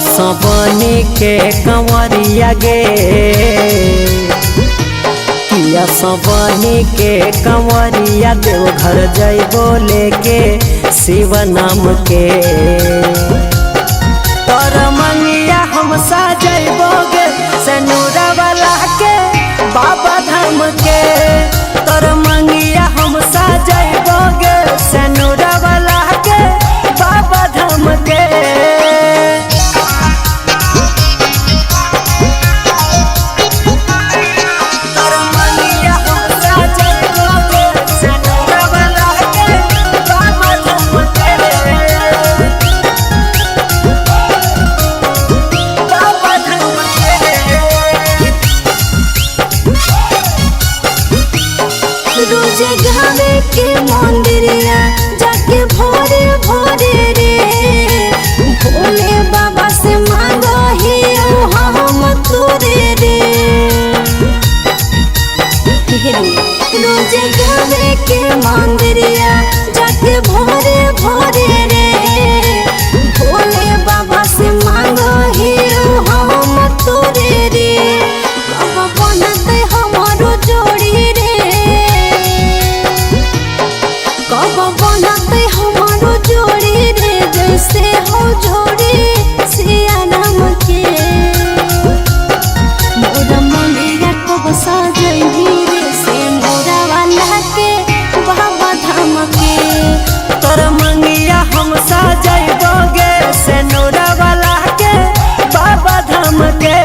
सबनी के कंवरिया गे किया सबनी के कंवरिया देवघर जइबो लेके शिव नाम के तोर मंगिया हम सजइबो गे सनुरा वाला के बाबा धाम के तोर मंगिया हम सजइबो गे सनुरा वाला के बाबा धाम के रोजे घावे के मंदिरिया जाके भोरे भोरे रे भोले बाबा से मांगो ही हम तोरे रे रोजे घावे के मंदिरिया जाके भोरे भोरे रे भोले बाबा से मांगो ही हम तोरे रे कब बनते हमारो जोड़ी रे कब बनते हमारो जोड़ी रे जैसे हो जोड़ी सिया नाम के मोरा मंगिया कब सजई रे से मोरा वाला के बाबा धाम के तोर मंगिया हम सजइबो गे सनुरा वाला के बाबा धाम के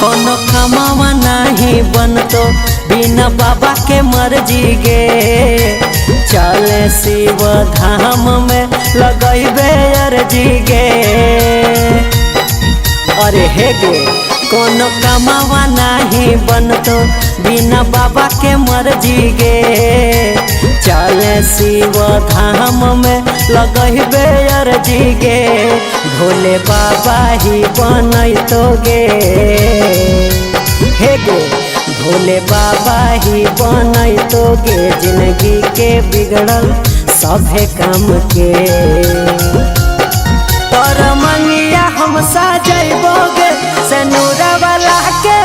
कोनो कमावा नहीं बनतो बिना बाबा के मर्जी गे चले शिव धाम में लगइबे अर्जी गे अरे हे गे कोनो कमावा नहीं बनतो बिना बाबा के मर्जी गे चले शिव धाम में लगइबे अर्जी गे भोले बाबा ही बनैतो गे हे गे भोले बाबा ही बनैतो गे जिंदगी के बिगड़ल सभे काम के तोर मंगिया हम सजइबो गे सनुरा वाला के